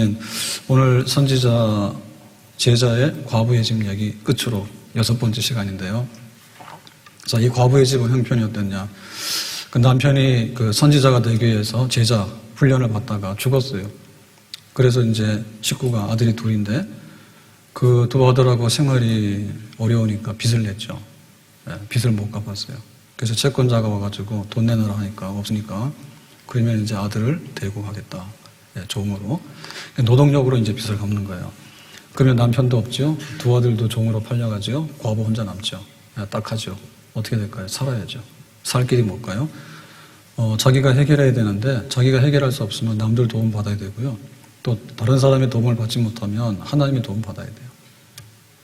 아멘. 오늘 선지자 제자의 과부의 집 얘기 끝으로 6번째 시간인데요. 자, 이 과부의 집은 형편이 어땠냐? 그 남편이 그 선지자가 되기 위해서 제자 훈련을 받다가 죽었어요. 그래서 이제 식구가 아들이 둘인데 그 두 아들하고 생활이 어려우니까 빚을 냈죠. 빚을 못 갚았어요. 그래서 채권자가 와가지고 돈 내놓으라 하니까 없으니까 그러면 이제 아들을 데리고 가겠다. 종으로. 노동력으로 이제 빚을 갚는 거예요. 그러면 남편도 없죠. 두 아들도 종으로 팔려가지고 과부 혼자 남죠. 딱하죠. 어떻게 될까요? 살아야죠. 살 길이 뭘까요? 자기가 해결해야 되는데 자기가 해결할 수 없으면 남들 도움 받아야 되고요. 또 다른 사람의 도움을 받지 못하면 하나님의 도움 받아야 돼요.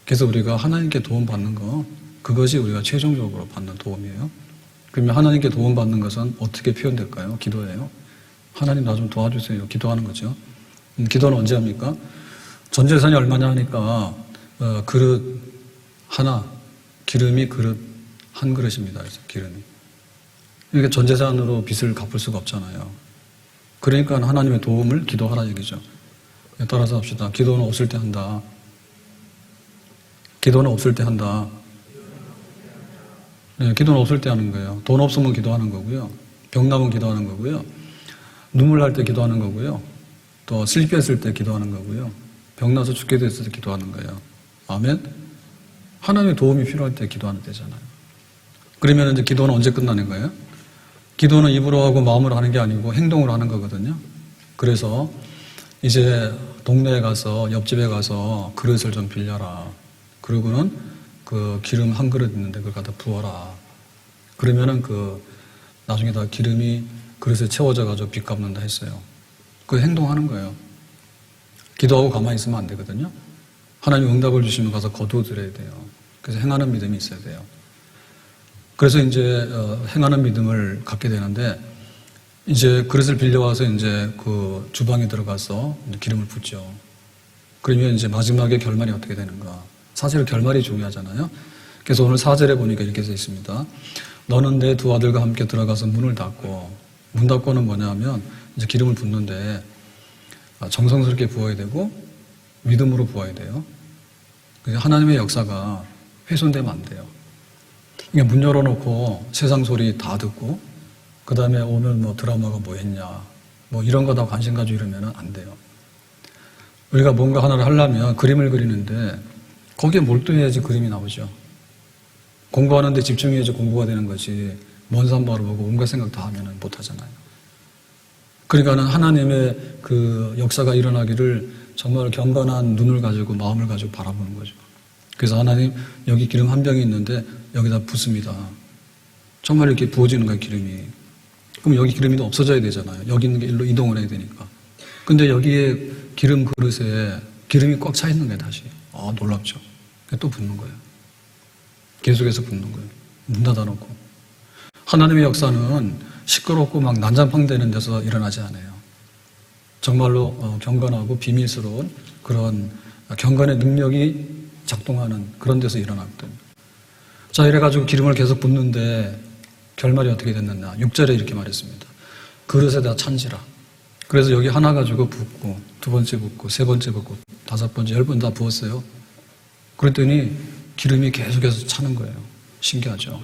그래서 우리가 하나님께 도움 받는 거, 그것이 우리가 최종적으로 받는 도움이에요. 그러면 하나님께 도움 받는 것은 어떻게 표현될까요? 기도예요. 하나님 나 좀 도와주세요. 기도하는 거죠. 기도는 언제 합니까? 전 재산이 얼마냐 하니까 그릇 하나, 기름이 그릇 한 그릇입니다. 그래서 기름이. 그러니까 전 재산으로 빚을 갚을 수가 없잖아요. 그러니까 하나님의 도움을 기도하라 얘기죠. 따라서 합시다. 기도는 없을 때 한다. 기도는 없을 때 한다. 네, 기도는 없을 때 하는 거예요. 돈 없으면 기도하는 거고요. 병 나면 기도하는 거고요. 눈물 날 때 기도하는 거고요. 또 실패했을 때 기도하는 거고요. 병 나서 죽게 됐을 때 기도하는 거예요. 아멘? 하나님의 도움이 필요할 때 기도하는 때잖아요. 그러면 이제 기도는 언제 끝나는 거예요? 기도는 입으로 하고 마음으로 하는 게 아니고 행동으로 하는 거거든요. 그래서 이제 동네에 가서 옆집에 가서 그릇을 좀 빌려라. 그리고는 그 기름 한 그릇 있는데 그걸 갖다 부어라. 그러면은 나중에 다 기름이 그릇에 채워져가지고 빚 갚는다 했어요. 그 행동하는 거예요. 기도하고 가만히 있으면 안 되거든요. 하나님 응답을 주시면 가서 거두어드려야 돼요. 그래서 행하는 믿음이 있어야 돼요. 그래서 이제 행하는 믿음을 갖게 되는데 이제 그릇을 빌려와서 이제 그 주방에 들어가서 기름을 붓죠. 그러면 이제 마지막에 결말이 어떻게 되는가? 사실 결말이 중요하잖아요. 그래서 오늘 4절에 보니까 이렇게 되어 있습니다. 너는 내 두 아들과 함께 들어가서 문을 닫고, 문 닫고는 뭐냐면 이제 기름을 붓는데 정성스럽게 부어야 되고 믿음으로 부어야 돼요. 하나님의 역사가 훼손되면 안 돼요. 그러니까 문 열어놓고 세상 소리 다 듣고 그 다음에 오늘 뭐 드라마가 뭐 했냐 뭐 이런 거 다 관심 가지고 이러면 안 돼요. 우리가 뭔가 하나를 하려면 그림을 그리는데 거기에 몰두해야지 그림이 나오죠. 공부하는데 집중해야지 공부가 되는 거지 먼 산 바라보고 온갖 생각 다 하면 못하잖아요. 그러니까는 하나님의 그 역사가 일어나기를 정말 경건한 눈을 가지고 마음을 가지고 바라보는 거죠. 그래서 하나님 여기 기름 한 병이 있는데 여기다 붓습니다. 정말 이렇게 부어지는 거예요, 기름이. 그럼 여기 기름이 없어져야 되잖아요. 여기 있는 게 일로 이동을 해야 되니까. 근데 여기에 기름 그릇에 기름이 꽉 차 있는 거예요, 다시. 놀랍죠. 또 붓는 거예요. 계속해서 붓는 거예요. 문 닫아놓고. 하나님의 역사는 시끄럽고 막 난장판되는 데서 일어나지 않아요. 정말로 경건하고 비밀스러운 그런 경건의 능력이 작동하는 그런 데서 일어났거든요. 자, 이래가지고 기름을 계속 붓는데 결말이 어떻게 됐느냐. 6절에 이렇게 말했습니다. 그릇에다 찬지라. 그래서 여기 하나 가지고 붓고, 두 번째 붓고, 세 번째 붓고, 다섯 번째, 10번 다 부었어요. 그랬더니 기름이 계속해서 차는 거예요. 신기하죠.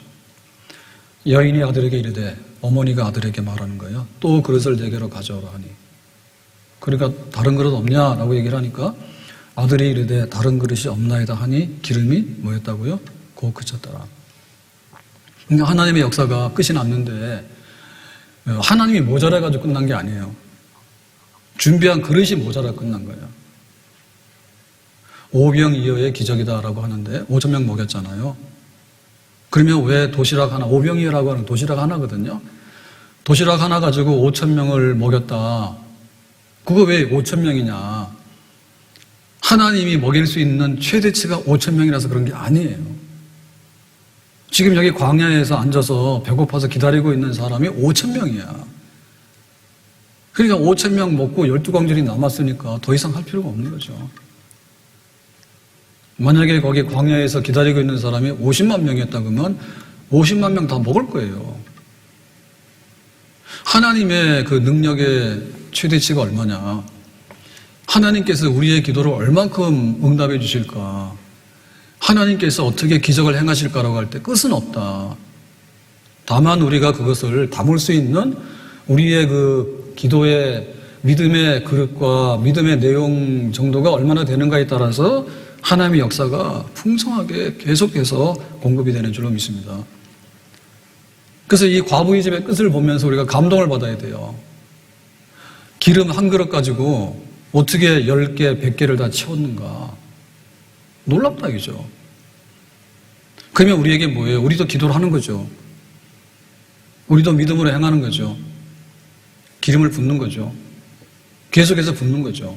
여인이 아들에게 이르되 어머니가 아들에게 말하는 거예요. 또 그릇을 내게로 가져오라 하니. 그러니까 다른 그릇 없냐라고 얘기를 하니까 아들이 이르되 다른 그릇이 없나이다 하니 기름이 뭐였다고요? 곧 그쳤더라. 그러니까 하나님의 역사가 끝이 났는데 하나님이 모자라가지고 끝난 게 아니에요. 준비한 그릇이 모자라 끝난 거예요. 오병이어의 기적이다라고 하는데 5,000명 먹였잖아요. 그러면 왜 도시락 하나, 오병이어라고 하는 도시락 하나거든요. 도시락 하나 가지고 5,000명을 먹였다. 그거 왜 5,000명이냐? 하나님이 먹일 수 있는 최대치가 5,000명이라서 그런 게 아니에요. 지금 여기 광야에서 앉아서 배고파서 기다리고 있는 사람이 5,000명이야. 그러니까 5,000명 먹고 12광절이 남았으니까 더 이상 할 필요가 없는 거죠. 만약에 거기 광야에서 기다리고 있는 사람이 50만 명이었다 그러면 50만 명 다 먹을 거예요. 하나님의 그 능력의 최대치가 얼마냐? 하나님께서 우리의 기도를 얼만큼 응답해 주실까? 하나님께서 어떻게 기적을 행하실까라고 할 때 끝은 없다. 다만 우리가 그것을 담을 수 있는 우리의 그 기도의 믿음의 그릇과 믿음의 내용 정도가 얼마나 되는가에 따라서 하나님의 역사가 풍성하게 계속해서 공급이 되는 줄로 믿습니다. 그래서 이 과부의 집의 끝을 보면서 우리가 감동을 받아야 돼요. 기름 한 그릇 가지고 어떻게 10개, 100개를 다 채웠는가. 놀랍다 이거죠. 그러면 우리에게 뭐예요? 우리도 기도를 하는 거죠. 우리도 믿음으로 행하는 거죠. 기름을 붓는 거죠. 계속해서 붓는 거죠.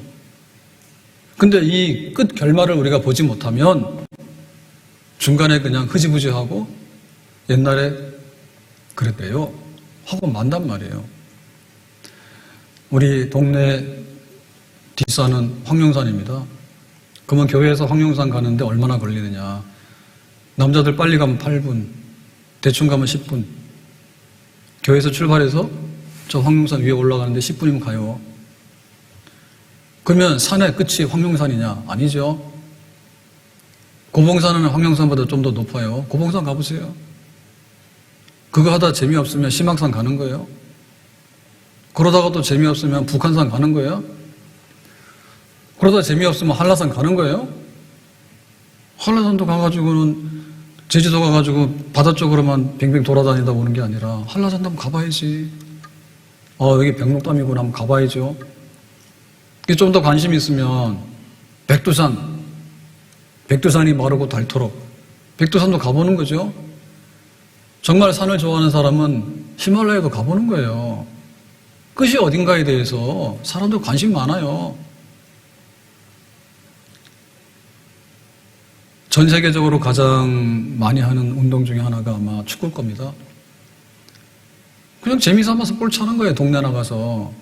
근데 이 끝 결말을 우리가 보지 못하면 중간에 그냥 흐지부지하고 옛날에 그랬대요 하고 만단 말이에요. 우리 동네 뒷산은 황룡산입니다. 그러면 교회에서 황룡산 가는데 얼마나 걸리느냐. 남자들 빨리 가면 8분, 대충 가면 10분. 교회에서 출발해서 저 황룡산 위에 올라가는데 10분이면 가요. 그러면 산의 끝이 황룡산이냐? 아니죠. 고봉산은 황룡산보다 좀 더 높아요. 고봉산 가보세요. 그거 하다 재미없으면 심악산 가는 거예요. 그러다가 또 재미없으면 북한산 가는 거예요. 그러다 재미없으면 한라산 가는 거예요. 한라산도 가가지고는 제주도 가가지고 바다 쪽으로만 빙빙 돌아다니다 오는 게 아니라 한라산도 한번 가봐야지. 여기 백록담이구나 한번 가봐야죠. 좀 더 관심 있으면 백두산이 마르고 닳도록 백두산도 가보는 거죠. 정말 산을 좋아하는 사람은 히말라야도 가보는 거예요. 끝이 어딘가에 대해서 사람들 관심 많아요. 전 세계적으로 가장 많이 하는 운동 중에 하나가 아마 축구일 겁니다. 그냥 재미삼아서 볼 차는 거예요. 동네 나가서.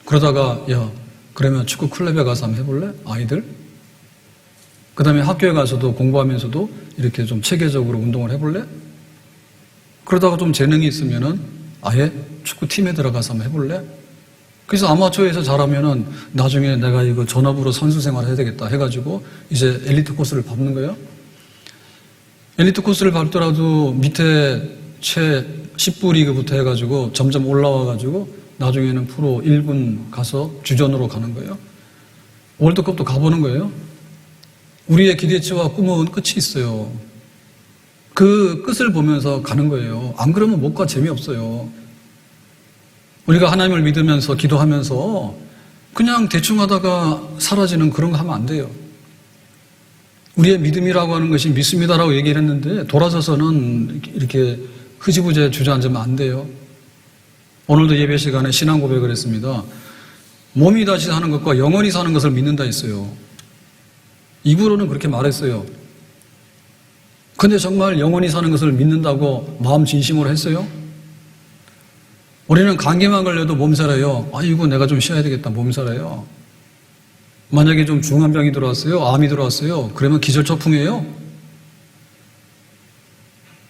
그러다가 그러면 축구 클럽에 가서 한번 해볼래? 아이들? 그 다음에 학교에 가서도 공부하면서도 이렇게 좀 체계적으로 운동을 해볼래? 그러다가 좀 재능이 있으면은 아예 축구팀에 들어가서 한번 해볼래? 그래서 아마추어에서 잘하면은 나중에 내가 이거 전업으로 선수 생활 해야 되겠다 해가지고 이제 엘리트 코스를 밟는 거예요. 엘리트 코스를 밟더라도 밑에 최 10부 리그부터 해가지고 점점 올라와가지고 나중에는 프로 1군 가서 주전으로 가는 거예요. 월드컵도 가보는 거예요. 우리의 기대치와 꿈은 끝이 있어요. 그 끝을 보면서 가는 거예요. 안 그러면 못 가, 재미없어요. 우리가 하나님을 믿으면서 기도하면서 그냥 대충 하다가 사라지는 그런 거 하면 안 돼요. 우리의 믿음이라고 하는 것이 믿습니다라고 얘기를 했는데 돌아서서는 이렇게 흐지부지에 주저앉으면 안 돼요. 오늘도 예배 시간에 신앙 고백을 했습니다. 몸이 다시 사는 것과 영원히 사는 것을 믿는다 했어요. 입으로는 그렇게 말했어요. 근데 정말 영원히 사는 것을 믿는다고 마음 진심으로 했어요? 우리는 감기만 걸려도 몸살이에요. 아이고 내가 좀 쉬어야 되겠다 몸살이에요. 만약에 좀 중한 병이 들어왔어요. 암이 들어왔어요. 그러면 기절초풍이에요.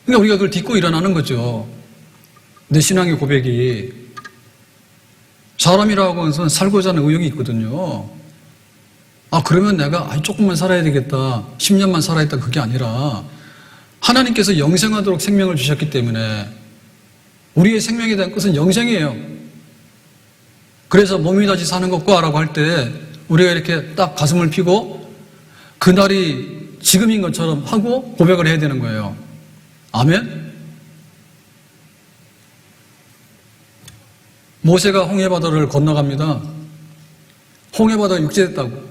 그러니까 우리가 그걸 딛고 일어나는 거죠. 내 신앙의 고백이 사람이라고 하는 것은 살고자 하는 의욕이 있거든요. 그러면 내가 조금만 살아야 되겠다. 10년만 살아야겠다. 그게 아니라 하나님께서 영생하도록 생명을 주셨기 때문에 우리의 생명에 대한 끝은 영생이에요. 그래서 몸이 다시 사는 것과 라고 할 때 우리가 이렇게 딱 가슴을 펴고 그날이 지금인 것처럼 하고 고백을 해야 되는 거예요. 아멘? 모세가 홍해바다를 건너갑니다. 홍해바다가 육지됐다고.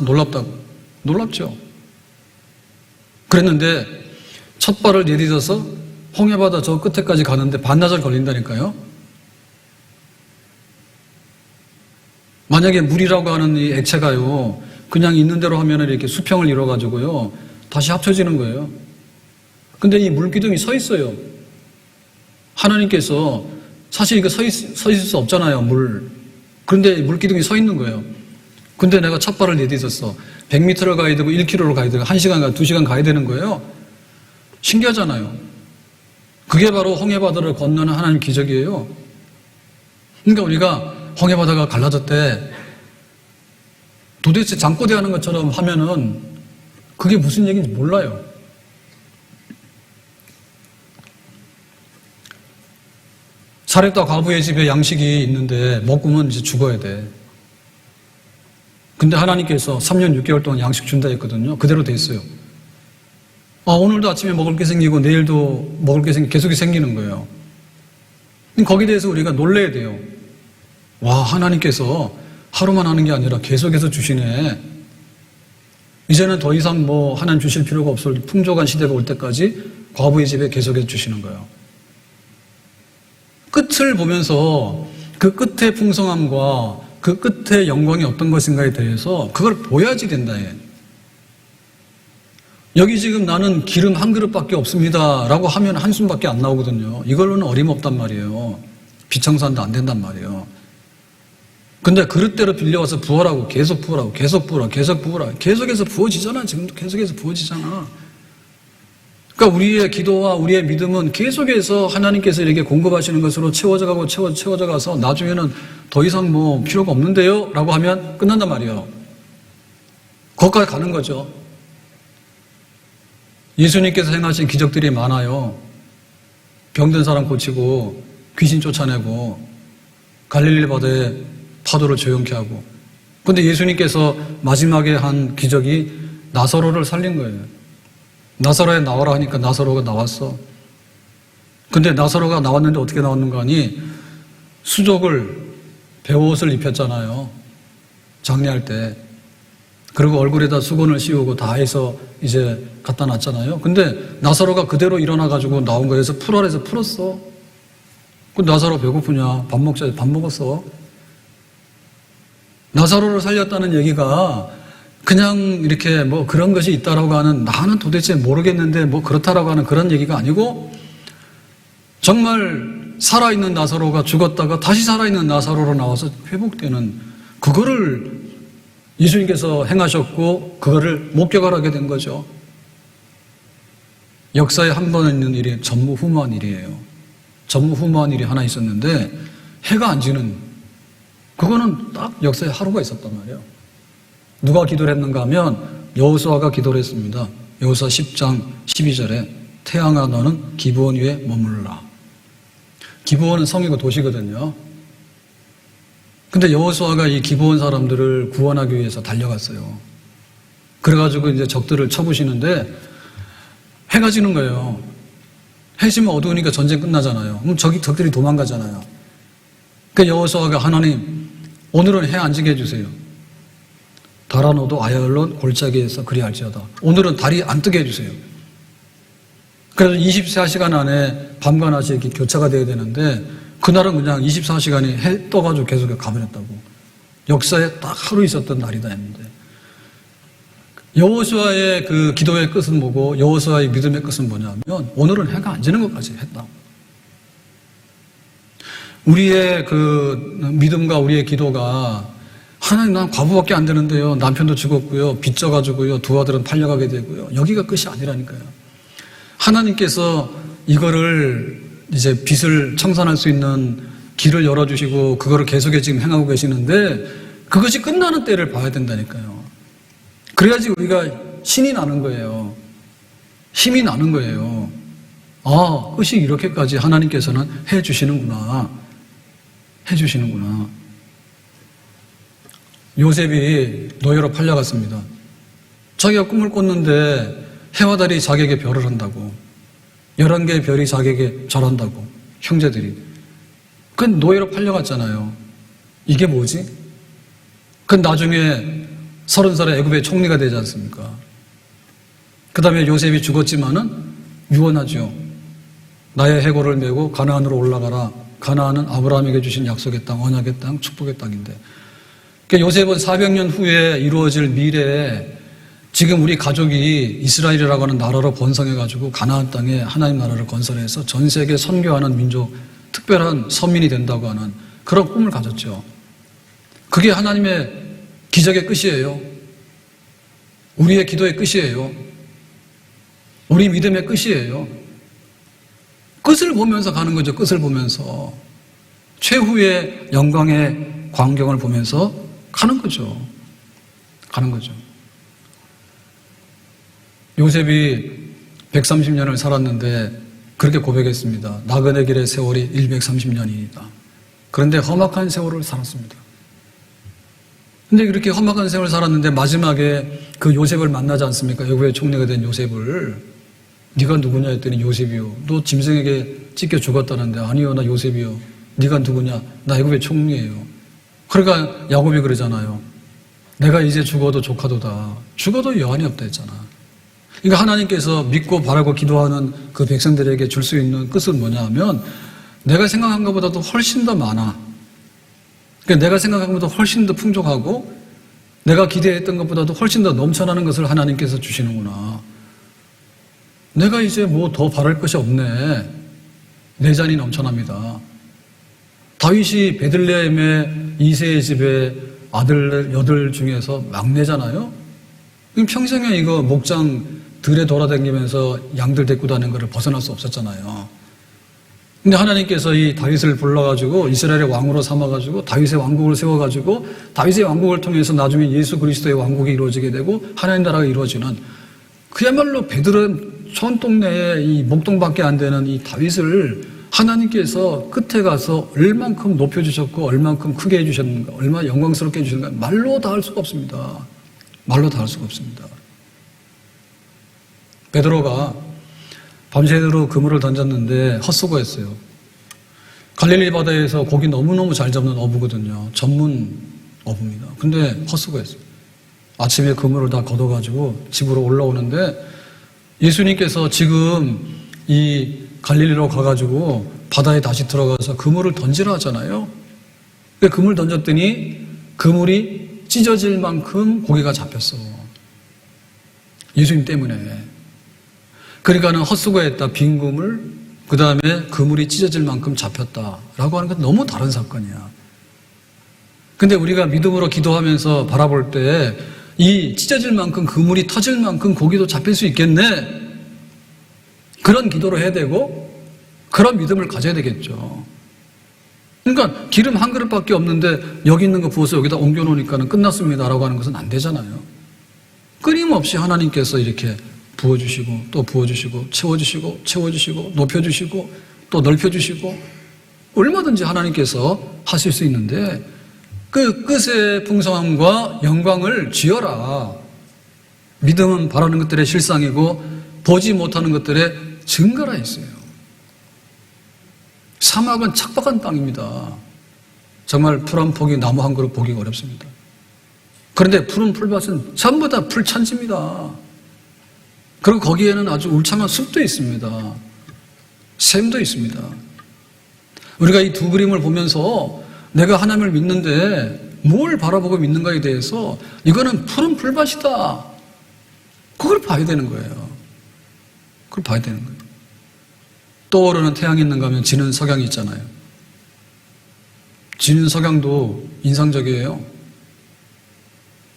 놀랍다고. 놀랍죠? 그랬는데 첫 발을 내딛어서 홍해바다 저 끝에까지 가는데 반나절 걸린다니까요. 만약에 물이라고 하는 이 액체가요, 그냥 있는 대로 하면 이렇게 수평을 이뤄가지고요, 다시 합쳐지는 거예요. 근데 이 물기둥이 서 있어요. 하나님께서 사실 이거 서 있을 수 없잖아요, 물. 그런데 물기둥이 서 있는 거예요. 근데 내가 첫 발을 내딛었어. 100m를 가야 되고 1km를 가야 되고 1시간, 2시간 가야 되는 거예요. 신기하잖아요. 그게 바로 홍해바다를 건너는 하나님 기적이에요. 그러니까 우리가 홍해바다가 갈라졌대. 도대체 잠꼬대하는 것처럼 하면은 그게 무슨 얘기인지 몰라요. 사렙다 과부의 집에 양식이 있는데 먹으면 이제 죽어야 돼. 근데 하나님께서 3년 6개월 동안 양식 준다 했거든요. 그대로 돼 있어요. 오늘도 아침에 먹을 게 생기고 내일도 먹을 게 계속 생기는 거예요. 거기에 대해서 우리가 놀라야 돼요. 와, 하나님께서 하루만 하는 게 아니라 계속해서 주시네. 이제는 더 이상 하나님 주실 필요가 없을 풍족한 시대가 올 때까지 과부의 집에 계속해서 주시는 거예요. 끝을 보면서 그 끝의 풍성함과 그 끝의 영광이 어떤 것인가에 대해서 그걸 보여야지 된다. 여기 지금 나는 기름 한 그릇밖에 없습니다 라고 하면 한숨밖에 안 나오거든요. 이걸로는 어림없단 말이에요. 비청산도 안 된단 말이에요. 근데 그릇대로 빌려와서 부어라고 계속 부어라고 계속 부어라 계속 부어라 계속해서 부어지잖아. 지금도 계속해서 부어지잖아. 그러니까 우리의 기도와 우리의 믿음은 계속해서 하나님께서 이렇게 공급하시는 것으로 채워져 가고 채워져 가서 나중에는 더 이상 필요가 없는데요 라고 하면 끝난단 말이에요. 거기까지 가는 거죠. 예수님께서 행하신 기적들이 많아요. 병든 사람 고치고 귀신 쫓아내고 갈릴리 바다에 파도를 조용케 하고. 근데 예수님께서 마지막에 한 기적이 나사로를 살린 거예요. 나사로에 나와라 하니까 나사로가 나왔어. 근데 나사로가 나왔는데 어떻게 나왔는가 하니 수족을 베옷을 입혔잖아요. 장례할 때. 그리고 얼굴에다 수건을 씌우고 다 해서 이제 갖다 놨잖아요. 근데 나사로가 그대로 일어나가지고 나온 거에서 풀어내서 풀었어. 그 나사로 배고프냐? 밥 먹자. 밥 먹었어. 나사로를 살렸다는 얘기가 그냥 이렇게 그런 것이 있다라고 하는 나는 도대체 모르겠는데 그렇다라고 하는 그런 얘기가 아니고 정말 살아있는 나사로가 죽었다가 다시 살아있는 나사로로 나와서 회복되는 그거를 예수님께서 행하셨고 그거를 목격을 하게 된 거죠. 역사에 한 번 있는 일이 전무후무한 일이에요. 전무후무한 일이 하나 있었는데 해가 안 지는 그거는 딱 역사에 하루가 있었단 말이에요. 누가 기도를 했는가 하면 여호수아가 기도를 했습니다. 여호수아 10장 12절에 태양아 너는 기브온 위에 머물라. 기브온은 성이고 도시거든요. 근데 여호수아가 이 기브온 사람들을 구원하기 위해서 달려갔어요. 그래가지고 이제 적들을 쳐부시는데 해가 지는 거예요. 해 지면 어두우니까 전쟁 끝나잖아요. 그럼 적들이 도망가잖아요. 그 여호수아가 하나님 오늘은 해 안 지게 해주세요. 달아노도 아얄론 골짜기에서 그리할지어다. 오늘은 달이 안 뜨게 해주세요. 그래서 24시간 안에 밤과 낮이 이렇게 교차가 돼야 되는데 그날은 그냥 24시간이 해 떠가지고 계속 가버렸다고. 역사에 딱 하루 있었던 날이다 했는데 여호수아의 그 기도의 끝은 뭐고 여호수아의 믿음의 끝은 뭐냐면 오늘은 해가 안 지는 것까지 했다. 우리의 그 믿음과 우리의 기도가 하나님 난 과부밖에 안 되는데요. 남편도 죽었고요. 빚져가지고요. 두 아들은 팔려가게 되고요. 여기가 끝이 아니라니까요. 하나님께서 이거를 이제 빚을 청산할 수 있는 길을 열어주시고 그거를 계속해 지금 행하고 계시는데 그것이 끝나는 때를 봐야 된다니까요. 그래야지 우리가 신이 나는 거예요. 힘이 나는 거예요. 아, 끝이 이렇게까지 하나님께서는 해주시는구나. 해주시는구나. 요셉이 노예로 팔려갔습니다. 자기가 꿈을 꿨는데 해와 달이 자기에게 별을 한다고 11개의 별이 자기에게 절한다고 형제들이. 그 노예로 팔려갔잖아요. 이게 뭐지? 그 나중에 30살에 애굽의 총리가 되지 않습니까? 그 다음에 요셉이 죽었지만은 유언하죠. 나의 해골을 메고 가나안으로 올라가라. 가나안은 아브라함에게 주신 약속의 땅, 언약의 땅, 축복의 땅인데. 그러니까 요셉은 400년 후에 이루어질 미래에 지금 우리 가족이 이스라엘이라고 하는 나라로 번성해가지고 가나안 땅에 하나님 나라를 건설해서 전 세계 선교하는 민족, 특별한 서민이 된다고 하는 그런 꿈을 가졌죠. 그게 하나님의 기적의 끝이에요. 우리의 기도의 끝이에요. 우리 믿음의 끝이에요. 끝을 보면서 가는 거죠. 끝을 보면서. 최후의 영광의 광경을 보면서 가는 거죠. 가는 거죠. 요셉이 130년을 살았는데 그렇게 고백했습니다. 나그네 길의 세월이 130년이다. 그런데 험악한 세월을 살았습니다. 근데 그렇게 험악한 세월을 살았는데 마지막에 그 요셉을 만나지 않습니까? 애굽의 총리가 된 요셉을. 네가 누구냐 했더니 요셉이요. 너 짐승에게 찢겨 죽었다는데 아니요 나 요셉이요. 네가 누구냐? 나 애굽의 총리예요. 그러니까 야곱이 그러잖아요. 내가 이제 죽어도 조카도다. 죽어도 여한이 없다 했잖아. 그러니까 하나님께서 믿고 바라고 기도하는 그 백성들에게 줄 수 있는 끝은 뭐냐 하면 내가 생각한 것보다도 훨씬 더 많아. 그러니까 내가 생각한 것보다 훨씬 더 풍족하고 내가 기대했던 것보다도 훨씬 더 넘쳐나는 것을 하나님께서 주시는구나. 내가 이제 뭐 더 바랄 것이 없네. 내 잔이 넘쳐납니다. 다윗이 베들레헴의 이새의 집의 아들 8 중에서 막내잖아요. 평생에 이거 목장 들에 돌아다니면서 양들 데리고 다니는 것을 벗어날 수 없었잖아요. 근데 하나님께서 이 다윗을 불러가지고 이스라엘의 왕으로 삼아가지고 다윗의 왕국을 세워가지고 다윗의 왕국을 통해서 나중에 예수 그리스도의 왕국이 이루어지게 되고 하나님 나라가 이루어지는 그야말로 베들레헴 촌 동네에 이 목동밖에 안 되는 이 다윗을 하나님께서 끝에 가서 얼만큼 높여주셨고 얼만큼 크게 해주셨는가, 얼마나 영광스럽게 해주셨는가 말로 다 할 수가 없습니다. 말로 다 할 수가 없습니다. 베드로가 밤새도록 그물을 던졌는데 헛수고했어요. 갈릴리 바다에서 고기 너무너무 잘 잡는 어부거든요. 전문 어부입니다. 근데 헛수고했어요. 아침에 그물을 다 걷어가지고 집으로 올라오는데 예수님께서 지금 이 갈릴리로 가가지고 바다에 다시 들어가서 그물을 던지라 하잖아요. 그물 던졌더니 그물이 찢어질 만큼 고기가 잡혔어. 예수님 때문에. 그러니까는 헛수고했다. 빈 그물, 그 다음에 그물이 찢어질 만큼 잡혔다라고 하는 건 너무 다른 사건이야. 근데 우리가 믿음으로 기도하면서 바라볼 때 이 찢어질 만큼 그물이 터질 만큼 고기도 잡힐 수 있겠네. 그런 기도를 해야 되고 그런 믿음을 가져야 되겠죠. 그러니까 기름 한 그릇밖에 없는데 여기 있는 거 부어서 여기다 옮겨놓으니까는 끝났습니다라고 하는 것은 안 되잖아요. 끊임없이 하나님께서 이렇게 부어주시고 또 부어주시고 채워주시고 채워주시고 높여주시고 또 넓혀주시고 얼마든지 하나님께서 하실 수 있는데 그 끝의 풍성함과 영광을 지어라. 믿음은 바라는 것들의 실상이고 보지 못하는 것들의 증거라 했어요. 사막은 척박한 땅입니다. 정말 풀 한 폭이 나무 한 그루 보기가 어렵습니다. 그런데 푸른 풀밭은 전부 다 풀천지입니다. 그리고 거기에는 아주 울창한 숲도 있습니다. 샘도 있습니다. 우리가 이 두 그림을 보면서 내가 하나님을 믿는데 뭘 바라보고 믿는가에 대해서 이거는 푸른 풀밭이다. 그걸 봐야 되는 거예요. 그걸 봐야 되는 거예요. 떠오르는 태양이 있는가 하면 지는 석양이 있잖아요. 지는 석양도 인상적이에요.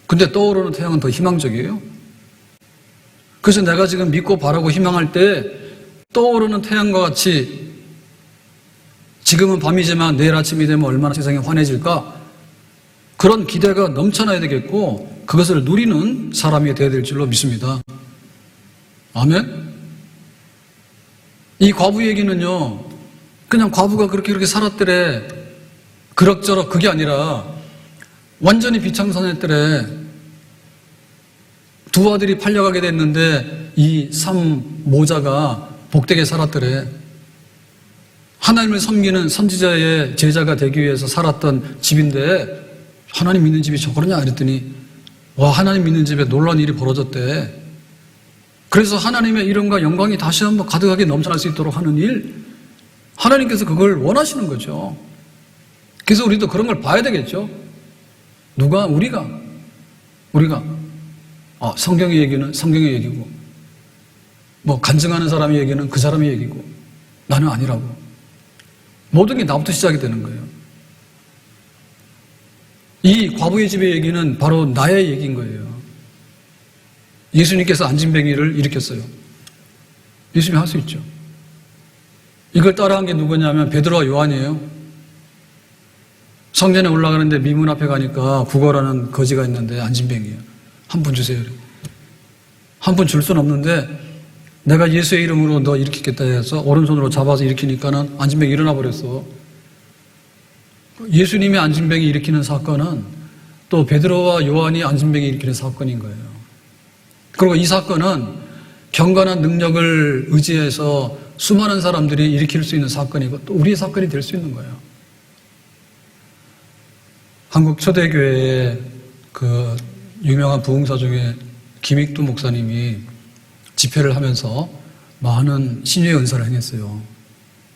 근데 떠오르는 태양은 더 희망적이에요. 그래서 내가 지금 믿고 바라고 희망할 때 떠오르는 태양과 같이 지금은 밤이지만 내일 아침이 되면 얼마나 세상이 환해질까? 그런 기대가 넘쳐나야 되겠고 그것을 누리는 사람이 되어야 될 줄로 믿습니다. 아멘? 이 과부 얘기는요, 그냥 과부가 그렇게 살았더래. 그럭저럭 그게 아니라 완전히 비참선했더래. 두 아들이 팔려가게 됐는데 이 모자가 복되게 살았더래. 하나님을 섬기는 선지자의 제자가 되기 위해서 살았던 집인데 하나님 믿는 집이 저거냐 그랬더니 와, 하나님 믿는 집에 놀라운 일이 벌어졌대. 그래서 하나님의 이름과 영광이 다시 한번 가득하게 넘쳐날 수 있도록 하는 일, 하나님께서 그걸 원하시는 거죠. 그래서 우리도 그런 걸 봐야 되겠죠. 누가? 우리가 성경의 얘기는 성경의 얘기고 뭐 간증하는 사람의 얘기는 그 사람의 얘기고 나는 아니라고. 모든 게 나부터 시작이 되는 거예요. 이 과부의 집의 얘기는 바로 나의 얘기인 거예요. 예수님께서 안진뱅이를 일으켰어요. 예수님이 할 수 있죠. 이걸 따라한 게 누구냐면 베드로와 요한이에요. 성전에 올라가는데 미문 앞에 가니까 구걸하는 거지가 있는데 안진뱅이에요. 한 푼 주세요. 한 푼 줄 수는 없는데 내가 예수의 이름으로 너 일으키겠다 해서 오른손으로 잡아서 일으키니까는 안진뱅이 일어나 버렸어. 예수님이 안진뱅이 일으키는 사건은 또 베드로와 요한이 안진뱅이 일으키는 사건인 거예요. 그리고 이 사건은 경건한 능력을 의지해서 수많은 사람들이 일으킬 수 있는 사건이고 또 우리의 사건이 될 수 있는 거예요. 한국 초대교회의 그 유명한 부흥사 중에 김익두 목사님이 집회를 하면서 많은 신유의 은사를 행했어요.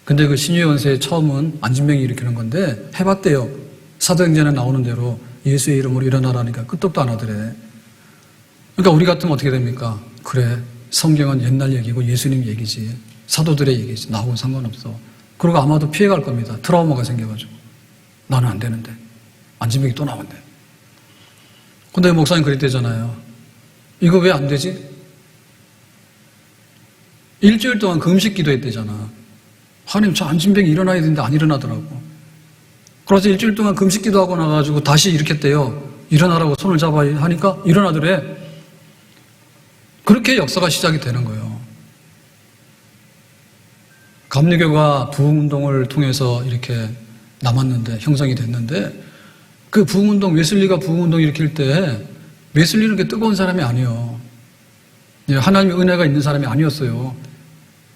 근데 그 신유의 은사의 처음은 안진뱅이 일으키는 건데 해봤대요. 사도행전에 나오는 대로 예수의 이름으로 일어나라니까 끄떡도 안 하더래. 그러니까 우리 같으면 어떻게 됩니까? 그래, 성경은 옛날 얘기고 예수님 얘기지, 사도들의 얘기지, 나하고는 상관없어. 그리고 아마도 피해갈 겁니다. 트라우마가 생겨가지고. 나는 안 되는데 안진뱅이 또 나온대. 근데 목사님 그랬대잖아요. 이거 왜 안 되지? 일주일 동안 금식 기도했대잖아. 하나님, 저 안진뱅이 일어나야 되는데 안 일어나더라고. 그래서 일주일 동안 금식 기도하고 나가지고 다시 일으켰대요. 일어나라고 손을 잡아 하니까 일어나더래. 그렇게 역사가 시작이 되는 거예요. 감리교가 부흥운동을 통해서 이렇게 남았는데, 형성이 됐는데, 그 부흥운동, 웨슬리가 부흥운동 일으킬 때 웨슬리는 그렇게 뜨거운 사람이 아니에요. 하나님의 은혜가 있는 사람이 아니었어요.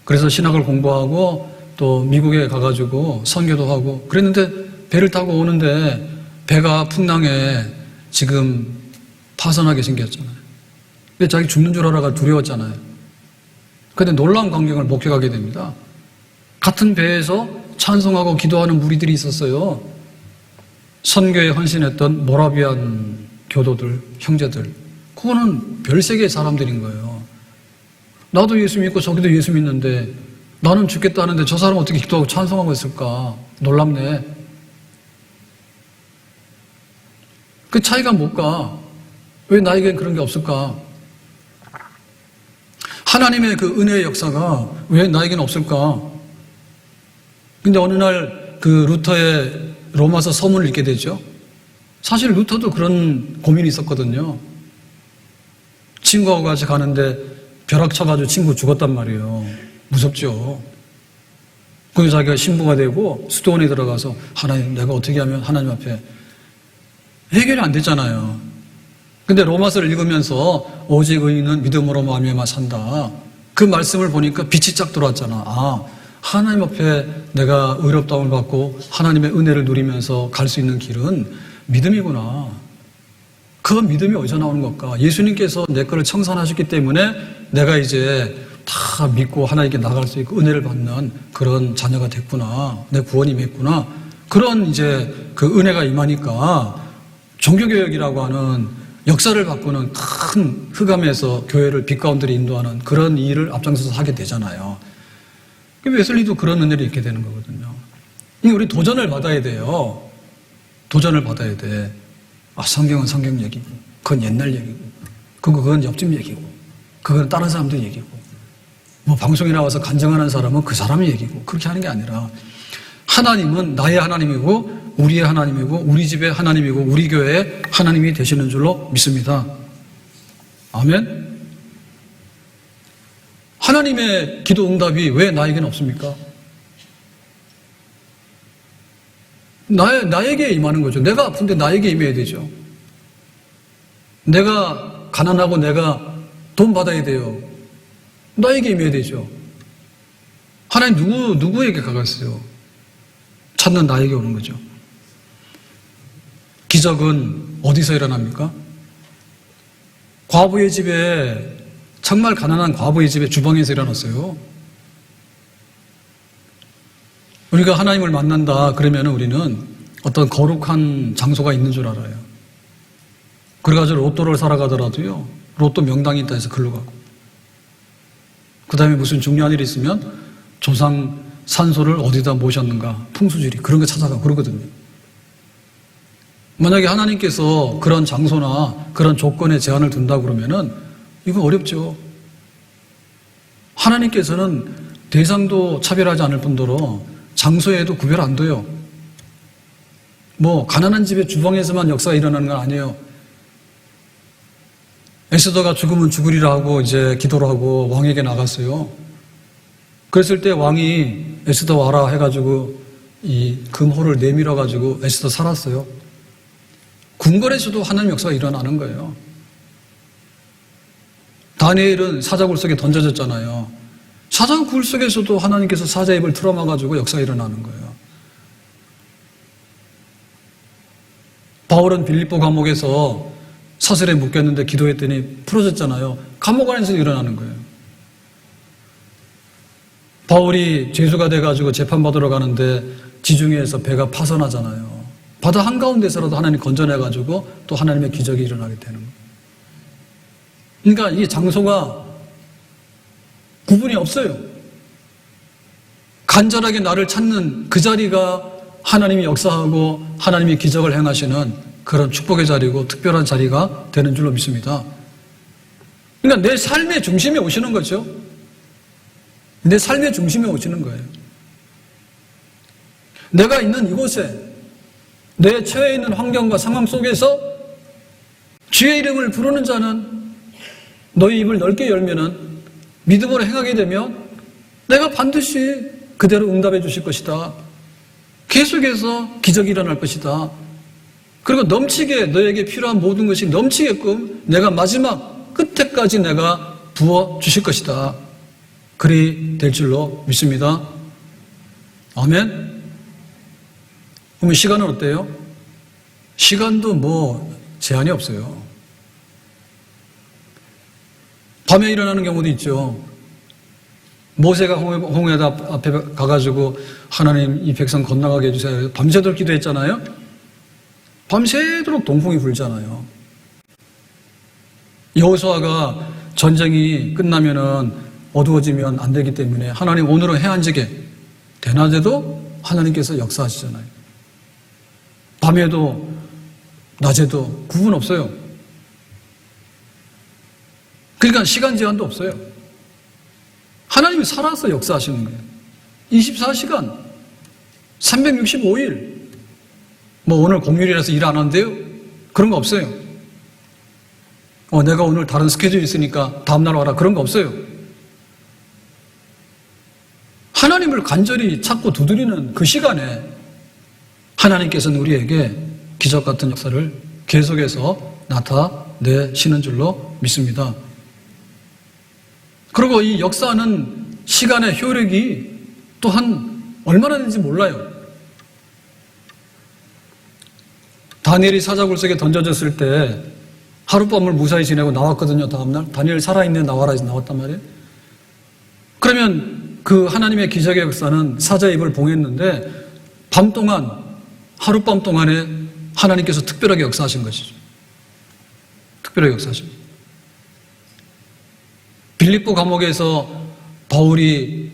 그래서 신학을 공부하고 또 미국에 가가지고 선교도 하고 그랬는데 배를 타고 오는데 배가 풍랑에 지금 파손하게 생겼잖아요. 근데 자기 죽는 줄 알아가 두려웠잖아요. 근데 놀라운 광경을 목격하게 됩니다. 같은 배에서 찬송하고 기도하는 무리들이 있었어요. 선교에 헌신했던 모라비안 교도들, 형제들. 그거는 별세계의 사람들인 거예요. 나도 예수 믿고 저기도 예수 믿는데 나는 죽겠다 하는데 저 사람은 어떻게 기도하고 찬송하고 있을까? 놀랍네. 그 차이가 뭘까? 왜 나에겐 그런 게 없을까? 하나님의 그 은혜의 역사가 왜 나에겐 없을까? 근데 어느 날 그 루터의 로마서 서문을 읽게 되죠. 사실 루터도 그런 고민이 있었거든요. 친구하고 같이 가는데 벼락 쳐가지고 친구 죽었단 말이에요. 무섭죠. 그래서 자기가 신부가 되고 수도원에 들어가서 하나님, 내가 어떻게 하면 하나님 앞에 해결이 안 됐잖아요. 근데 로마서를 읽으면서 오직 의인은 믿음으로 말미암아 산다. 그 말씀을 보니까 빛이 쫙 들어왔잖아. 아, 하나님 앞에 내가 의롭다움을 받고 하나님의 은혜를 누리면서 갈 수 있는 길은 믿음이구나. 그 믿음이 어디서 나오는 걸까? 예수님께서 내 거를 청산하셨기 때문에 내가 이제 다 믿고 하나님께 나갈 수 있고 은혜를 받는 그런 자녀가 됐구나. 내 구원이 맺구나. 그런 이제 그 은혜가 임하니까 종교개혁이라고 하는 역사를 바꾸는 큰 흑암에서 교회를 빛 가운데로 인도하는 그런 일을 앞장서서 하게 되잖아요. 웨슬리도 그런 은혜를 입게 되는 거거든요. 우리 도전을 받아야 돼요. 도전을 받아야 돼. 아, 성경은 성경 얘기고, 그건 옛날 얘기고, 그건 옆집 얘기고, 그건 다른 사람들 얘기고, 뭐 방송에 나와서 간증하는 사람은 그 사람의 얘기고, 그렇게 하는 게 아니라 하나님은 나의 하나님이고, 우리의 하나님이고, 우리 집의 하나님이고, 우리 교회의 하나님이 되시는 줄로 믿습니다. 아멘? 하나님의 기도 응답이 왜 나에게는 없습니까? 나에게 임하는 거죠. 내가 아픈데 나에게 임해야 되죠. 내가 가난하고 내가 돈 받아야 돼요. 나에게 임해야 되죠. 하나님 누구에게 가겠어요? 찾는 나에게 오는 거죠. 기적은 어디서 일어납니까? 과부의 집에, 정말 가난한 과부의 집에 주방에서 일어났어요. 우리가 하나님을 만난다 그러면 우리는 어떤 거룩한 장소가 있는 줄 알아요. 그래가지고 로또를 사러 가더라도요, 로또 명당이 있다 해서 글로 가고, 그 다음에 무슨 중요한 일이 있으면 조상 산소를 어디다 모셨는가, 풍수지리 그런 거 찾아가고 그러거든요. 만약에 하나님께서 그런 장소나 그런 조건에 제한을 둔다 그러면은 이거 어렵죠. 하나님께서는 대상도 차별하지 않을 뿐더러 장소에도 구별 안 둬요. 뭐 가난한 집의 주방에서만 역사가 일어나는 건 아니에요. 에스더가 죽으면 죽으리라 하고 이제 기도를 하고 왕에게 나갔어요. 그랬을 때 왕이 에스더 와라 해가지고 이 금호를 내밀어가지고 에스더 살았어요. 궁궐에서도 하나님 역사가 일어나는 거예요. 다니엘은 사자굴 속에 던져졌잖아요. 사자굴 속에서도 하나님께서 사자의 입을 틀어막아가지고 역사가 일어나는 거예요. 바울은 빌립보 감옥에서 사슬에 묶였는데 기도했더니 풀어졌잖아요. 감옥 안에서 일어나는 거예요. 바울이 죄수가 돼가지고 재판받으러 가는데 지중해에서 배가 파선하잖아요. 바다 한가운데서라도 하나님 건져내가지고 또 하나님의 기적이 일어나게 되는 거예요. 그러니까 이 장소가 구분이 없어요. 간절하게 나를 찾는 그 자리가 하나님이 역사하고 하나님이 기적을 행하시는 그런 축복의 자리고 특별한 자리가 되는 줄로 믿습니다. 그러니까 내 삶의 중심에 오시는 거죠. 내 삶의 중심에 오시는 거예요. 내가 있는 이곳에 내 처해 있는 환경과 상황 속에서 주의 이름을 부르는 자는 너희 입을 넓게 열면은 믿음으로 행하게 되면 내가 반드시 그대로 응답해 주실 것이다. 계속해서 기적이 일어날 것이다. 그리고 넘치게 너에게 필요한 모든 것이 넘치게끔 내가 마지막 끝에까지 내가 부어 주실 것이다. 그리 될 줄로 믿습니다. 아멘. 그러면 시간은 어때요? 시간도 뭐 제한이 없어요. 밤에 일어나는 경우도 있죠. 모세가 홍해 앞에 가가지고 하나님 이 백성 건너가게 해주세요. 밤새도록 기도했잖아요. 밤새도록 동풍이 불잖아요. 여호수아가 전쟁이 끝나면은 어두워지면 안 되기 때문에 하나님 오늘은 해 안 지게 대낮에도 하나님께서 역사하시잖아요. 밤에도 낮에도 구분 없어요. 그러니까 시간 제한도 없어요. 하나님이 살아서 역사하시는 거예요. 24시간 365일 뭐 오늘 공휴일이라서 일 안 한대요? 그런 거 없어요. 내가 오늘 다른 스케줄이 있으니까 다음날 와라. 그런 거 없어요. 하나님을 간절히 찾고 두드리는 그 시간에 하나님께서는 우리에게 기적 같은 역사를 계속해서 나타내시는 줄로 믿습니다. 그리고 이 역사는 시간의 효력이 또한 얼마나 되는지 몰라요. 다니엘이 사자굴 속에 던져졌을 때 하룻밤을 무사히 지내고 나왔거든요. 다음날 다니엘 살아있네 나와라 해서 나왔단 말이에요. 그러면 그 하나님의 기적의 역사는 사자의 입을 봉했는데 밤 동안 하룻밤 동안에 하나님께서 특별하게 역사하신 것이죠. 특별하게 역사하신 것이죠. 빌립보 감옥에서 바울이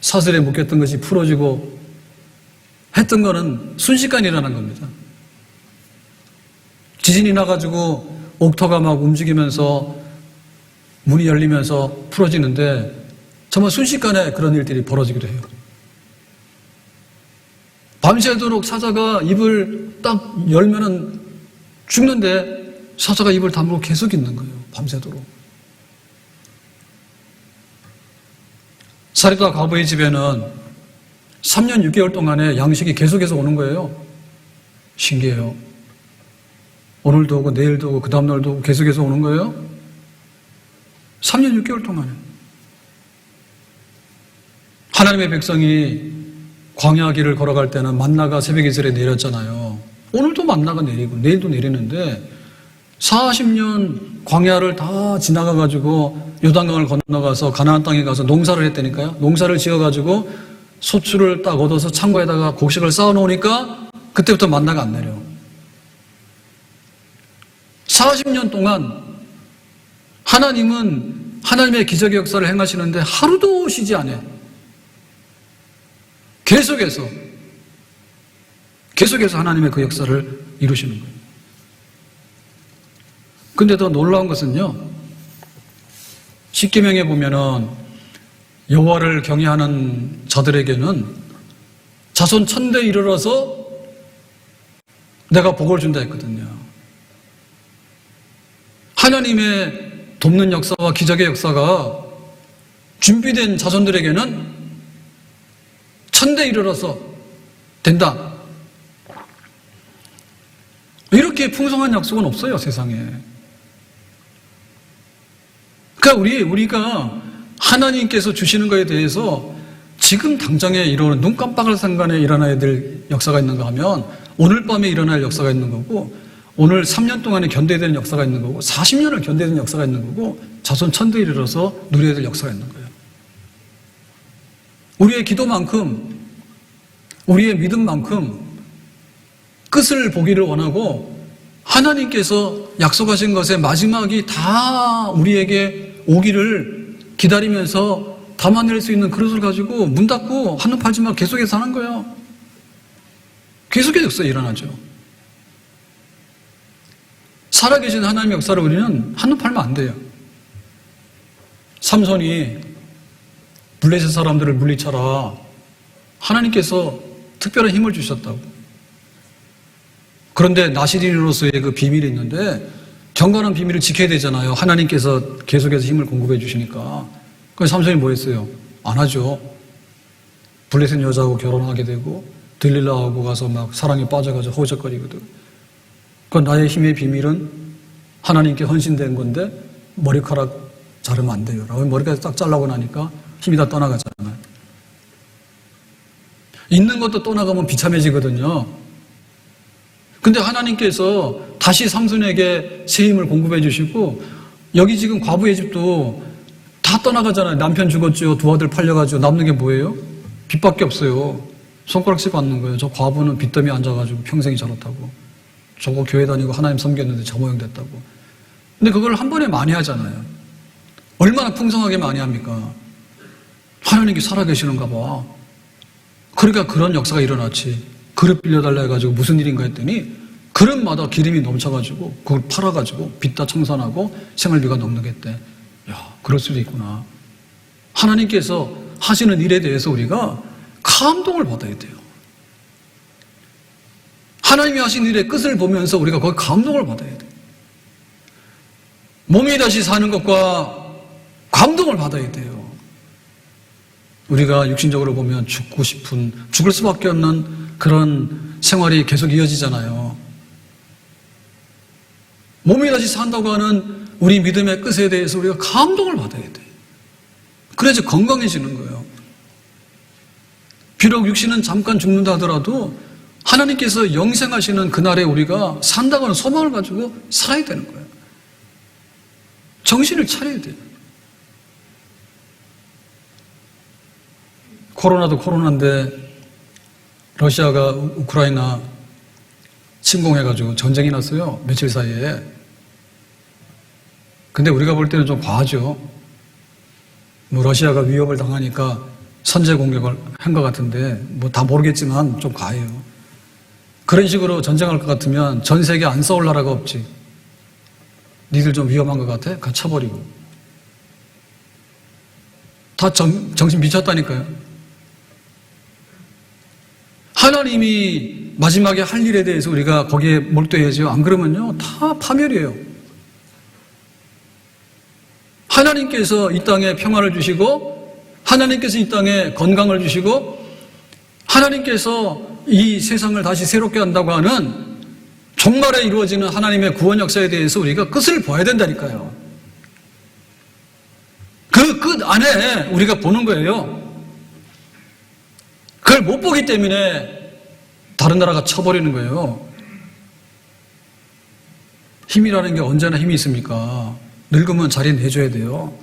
사슬에 묶였던 것이 풀어지고 했던 거는 순식간에 일어난 겁니다. 지진이 나가지고 옥토가 막 움직이면서 문이 열리면서 풀어지는데 정말 순식간에 그런 일들이 벌어지기도 해요. 밤새도록 사자가 입을 딱 열면은 죽는데 사자가 입을 다물고 계속 있는 거예요. 밤새도록. 사리다 과부의 집에는 3년 6개월 동안에 양식이 계속해서 오는 거예요. 신기해요. 오늘도 오고 내일도 오고 그 다음날도 오고 계속해서 오는 거예요. 3년 6개월 동안에. 하나님의 백성이 광야 길을 걸어갈 때는 만나가 새벽 이슬에 내렸잖아요. 오늘도 만나가 내리고 내일도 내리는데 40년 광야를 다 지나가가지고 요단강을 건너가서 가나안 땅에 가서 농사를 했다니까요. 농사를 지어가지고 소출을 딱 얻어서 창고에다가 곡식을 쌓아놓으니까 그때부터 만나가 안 내려. 40년 동안 하나님은 하나님의 기적의 역사를 행하시는데 하루도 쉬지 않아요. 계속해서 하나님의 그 역사를 이루시는 거예요. 근데 더 놀라운 것은요, 십계명에 보면은 여호와를 경외하는 자들에게는 자손 1000대 이르러서 내가 복을 준다 했거든요. 하나님의 돕는 역사와 기적의 역사가 준비된 자손들에게는 천대 이르러서 된다. 이렇게 풍성한 약속은 없어요, 세상에. 그러니까 우리가 하나님께서 주시는 것에 대해서 지금 당장에 일어나는 눈 깜빡할 순간에 일어나야 될 역사가 있는가 하면 오늘 밤에 일어날 역사가 있는 거고, 오늘 3년 동안에 견뎌야 되는 역사가 있는 거고, 40년을 견뎌야 되는 역사가 있는 거고, 자손 천대에 이르러서 누려야 될 역사가 있는 거예요. 우리의 기도만큼, 우리의 믿음만큼 끝을 보기를 원하고 하나님께서 약속하신 것의 마지막이 다 우리에게 오기를 기다리면서 담아낼 수 있는 그릇을 가지고 문 닫고 한눈 팔지만 계속해서 사는 거예요. 계속해서 역사가 일어나죠. 살아계신 하나님의 역사를 우리는 한눈 팔면 안 돼요. 삼손이 블레셋 사람들을 물리쳐라. 하나님께서 특별한 힘을 주셨다고. 그런데 나시린으로서의 그 비밀이 있는데 경건한 비밀을 지켜야 되잖아요. 하나님께서 계속해서 힘을 공급해 주시니까. 그래서 삼손이 뭐 했어요? 안 하죠. 블레셋 여자하고 결혼하게 되고 들릴라하고 가서 막 사랑에 빠져가지고 허우적거리거든. 그 나의 힘의 비밀은 하나님께 헌신된 건데 머리카락 자르면 안 돼요. 라고 머리카락 딱 잘라고 나니까 힘이 다 떠나가잖아요. 있는 것도 떠나가면 비참해지거든요. 근데 하나님께서 다시 삼손에게 새 힘을 공급해 주시고, 여기 지금 과부의 집도 다 떠나가잖아요. 남편 죽었죠. 두 아들 팔려가지고 남는 게 뭐예요? 빚밖에 없어요. 손가락씩 받는 거예요. 저 과부는 빚더미 앉아가지고 평생이 저렇다고. 저거 교회 다니고 하나님 섬겼는데 저 모양 됐다고. 근데 그걸 한 번에 많이 하잖아요. 얼마나 풍성하게 많이 합니까? 하나님이 살아계시는가 봐. 그러니까 그런 역사가 일어났지. 그릇 빌려달라 해가지고 무슨 일인가 했더니 그릇마다 기름이 넘쳐가지고 그걸 팔아가지고 빚 다 청산하고 생활비가 넉넉했대. 야, 그럴 수도 있구나. 하나님께서 하시는 일에 대해서 우리가 감동을 받아야 돼요. 하나님이 하신 일의 끝을 보면서 우리가 거기 감동을 받아야 돼요. 몸이 다시 사는 것과 감동을 받아야 돼요. 우리가 육신적으로 보면 죽고 싶은, 죽을 수밖에 없는 그런 생활이 계속 이어지잖아요. 몸이 다시 산다고 하는 우리 믿음의 끝에 대해서 우리가 감동을 받아야 돼요. 그래야지 건강해지는 거예요. 비록 육신은 잠깐 죽는다 하더라도 하나님께서 영생하시는 그날에 우리가 산다고 하는 소망을 가지고 살아야 되는 거예요. 정신을 차려야 돼요. 코로나도 코로나인데 러시아가 우크라이나 침공해가지고 전쟁이 났어요. 며칠 사이에. 근데 우리가 볼 때는 좀 과하죠. 뭐 러시아가 위협을 당하니까 선제 공격을 한 것 같은데 뭐 다 모르겠지만 좀 과해요. 그런 식으로 전쟁할 것 같으면 전 세계 안 싸울 나라가 없지. 니들 좀 위험한 것 같아? 가 쳐버리고. 다 정신 미쳤다니까요. 하나님이 마지막에 할 일에 대해서 우리가 거기에 몰두해야죠. 안 그러면요, 다 파멸이에요. 하나님께서 이 땅에 평화를 주시고, 하나님께서 이 땅에 건강을 주시고, 하나님께서 이 세상을 다시 새롭게 한다고 하는 종말에 이루어지는 하나님의 구원 역사에 대해서 우리가 끝을 봐야 된다니까요. 그 끝 안에 우리가 보는 거예요. 그걸 못 보기 때문에 다른 나라가 쳐버리는 거예요. 힘이라는 게 언제나 힘이 있습니까? 늙으면 자리 내줘야 돼요.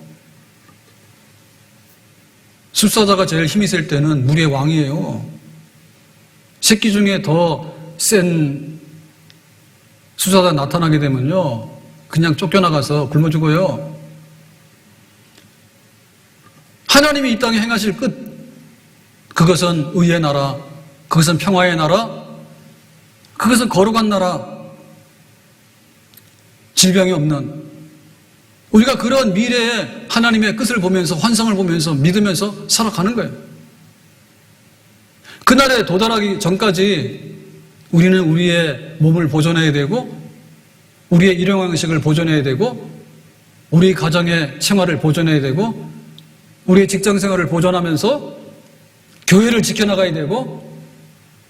숫사자가 제일 힘이 셀 때는 무리의 왕이에요. 새끼 중에 더 센 숫사자가 나타나게 되면요, 그냥 쫓겨나가서 굶어 죽어요. 하나님이 이 땅에 행하실 끝, 그것은 의의 나라, 그것은 평화의 나라, 그것은 거룩한 나라, 질병이 없는, 우리가 그런 미래의 하나님의 끝을 보면서, 환상을 보면서 믿으면서 살아가는 거예요. 그날에 도달하기 전까지 우리는 우리의 몸을 보존해야 되고, 우리의 일용양식을 보존해야 되고, 우리 가정의 생활을 보존해야 되고 우리의 직장 생활을 보존하면서 교회를 지켜나가야 되고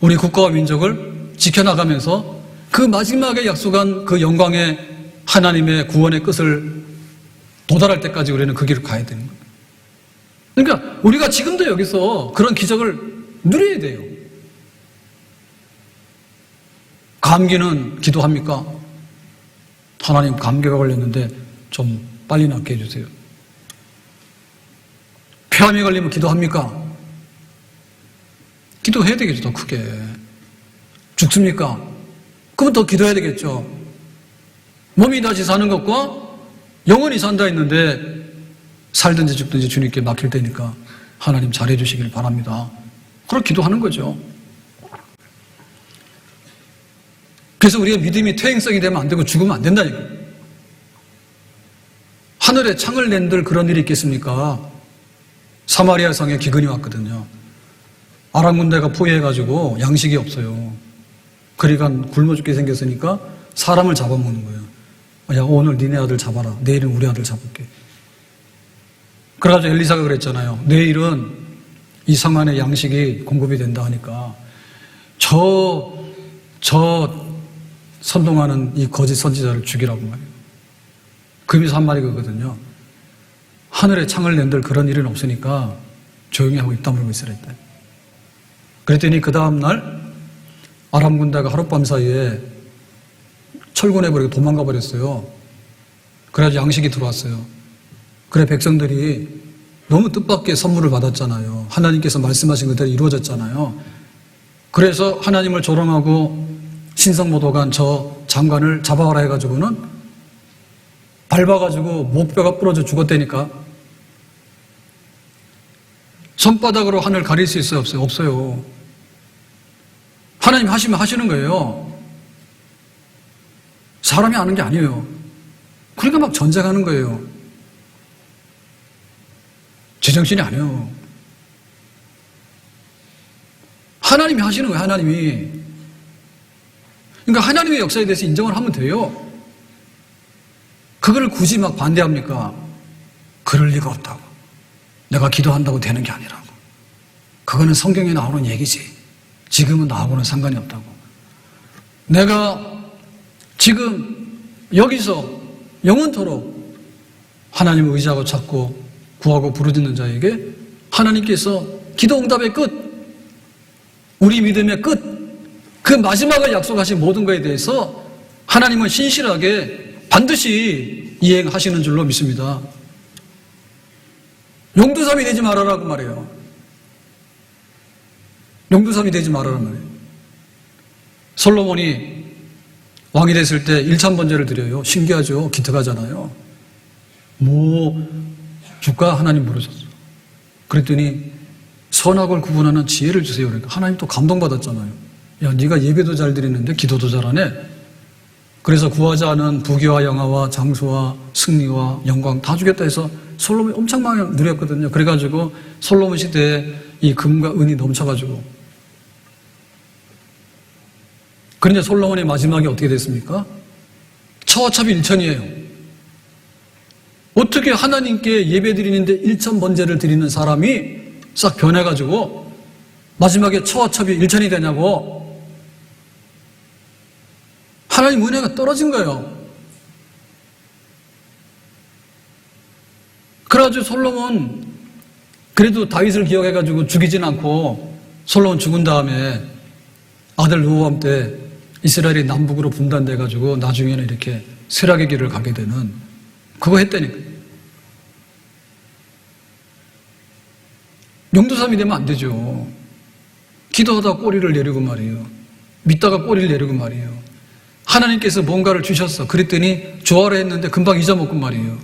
우리 국가와 민족을 지켜나가면서 그 마지막에 약속한 그 영광의 하나님의 구원의 끝을 도달할 때까지 우리는 그 길을 가야 되는 거예요. 그러니까 우리가 지금도 여기서 그런 기적을 누려야 돼요. 감기는 기도합니까? 하나님 감기가 걸렸는데 좀 빨리 낫게 해주세요. 폐암이 걸리면 기도합니까? 기도해야 되겠죠, 더 크게. 죽습니까? 그럼 더 기도해야 되겠죠. 몸이 다시 사는 것과 영원히 산다 했는데 살든지 죽든지 주님께 맡길 테니까 하나님 잘해 주시길 바랍니다. 그렇게 기도하는 거죠. 그래서 우리가 믿음이 퇴행성이 되면 안 되고 죽으면 안 된다니까요. 하늘에 창을 낸들 그런 일이 있겠습니까? 사마리아 성에 기근이 왔거든요. 아람 군대가 포위해가지고 양식이 없어요. 그러니까 굶어 죽게 생겼으니까 사람을 잡아먹는 거예요. 야, 오늘 니네 아들 잡아라. 내일은 우리 아들 잡을게. 그래가지고 엘리사가 그랬잖아요. 내일은 이 성 안에 양식이 공급이 된다 하니까 저 선동하는 이 거짓 선지자를 죽이라고 말이에요. 금에서 한 말이 그거거든요. 하늘에 창을 낸들 그런 일은 없으니까 조용히 하고 입 다물고 있으라 했다. 그랬더니 그 다음날 아람 군대가 하룻밤 사이에 철군해버리고 도망가 버렸어요. 그래가지고 양식이 들어왔어요. 그래 백성들이 너무 뜻밖의 선물을 받았잖아요. 하나님께서 말씀하신 그대로 이루어졌잖아요. 그래서 하나님을 조롱하고 신성모독한 저 장관을 잡아와라 해가지고는 밟아가지고 목뼈가 부러져 죽었다니까. 손바닥으로 하늘 가릴 수 있어요? 없어요? 없어요. 하나님 하시면 하시는 거예요. 사람이 아는 게 아니에요. 그러니까 막 전쟁하는 거예요. 제정신이 아니에요. 하나님이 하시는 거예요, 하나님이. 그러니까 하나님의 역사에 대해서 인정을 하면 돼요. 그걸 굳이 막 반대합니까? 그럴 리가 없다고. 내가 기도한다고 되는 게 아니라고. 그거는 성경에 나오는 얘기지. 지금은 나하고는 상관이 없다고. 내가 지금 여기서 영원토록 하나님을 의지하고 찾고 구하고 부르짖는 자에게 하나님께서 기도 응답의 끝, 우리 믿음의 끝, 그 마지막을 약속하신 모든 것에 대해서 하나님은 신실하게 반드시 이행하시는 줄로 믿습니다. 용두삼이 되지 말아라고 말해요. 용두삼이 되지 말아라는 말이에요. 솔로몬이 왕이 됐을 때 일천번제를 드려요. 신기하죠? 기특하잖아요. 뭐 주가 하나님 물으셨어. 그랬더니 선악을 구분하는 지혜를 주세요. 그러니까 하나님 또 감동받았잖아요. 야, 네가 예배도 잘 드리는데 기도도 잘하네. 그래서 구하자 하는 부귀와 영화와 장수와 승리와 영광 다 주겠다 해서 솔로몬이 엄청 많이 누렸거든요. 그래가지고 솔로몬 시대에 이 금과 은이 넘쳐가지고. 그런데 솔로몬의 마지막이 어떻게 됐습니까? 처와차비 일천이에요. 어떻게 하나님께 예배 드리는데 1000번제를 드리는 사람이 싹 변해가지고 마지막에 처와차비 일천이 되냐고. 하나님 은혜가 떨어진 거예요. 그래가지고 솔로몬 그래도 다윗을 기억해가지고 죽이진 않고 솔로몬 죽은 다음에 아들 르호암 때 이스라엘이 남북으로 분단돼가지고 나중에는 이렇게 쇠락의 길을 가게 되는 그거 했다니까. 용두삼이 되면 안 되죠. 기도하다가 꼬리를 내리고 말이에요. 믿다가 꼬리를 내리고 말이에요. 하나님께서 뭔가를 주셨어. 그랬더니 좋아라 했는데 금방 잊어먹고 말이에요.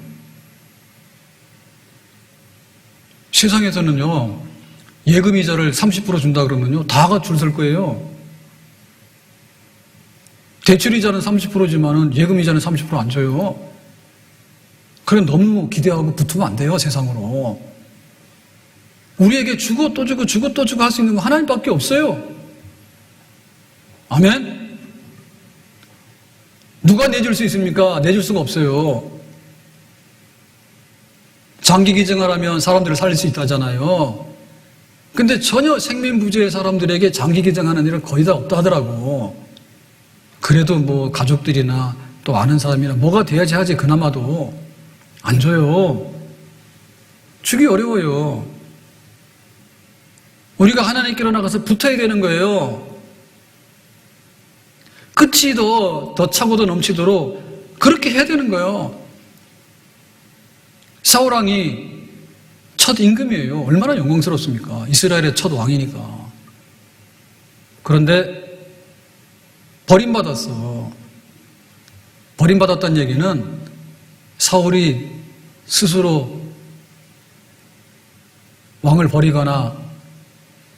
세상에서는요, 예금 이자를 30% 준다 그러면요, 다가 줄 설 거예요. 대출 이자는 30%지만은 예금 이자는 30% 안 줘요. 그래 너무 기대하고 붙으면 안 돼요, 세상으로. 우리에게 주고 또 주고 주고 또 주고 할 수 있는 건 하나님밖에 없어요. 아멘? 누가 내줄 수 있습니까? 내줄 수가 없어요. 장기 기증을 하면 사람들을 살릴 수 있다잖아요. 근데 전혀 생명부재의 사람들에게 장기 기증하는 일은 거의 다 없다 하더라고. 그래도 뭐 가족들이나 또 아는 사람이나 뭐가 돼야지 하지, 그나마도. 안 줘요. 주기 어려워요. 우리가 하나님께로 나가서 붙어야 되는 거예요. 끝이 더 차고도 넘치도록 그렇게 해야 되는 거예요. 사울왕이 첫 임금이에요. 얼마나 영광스럽습니까? 이스라엘의 첫 왕이니까. 그런데 버림받았어. 버림받았다는 얘기는 사울이 스스로 왕을 버리거나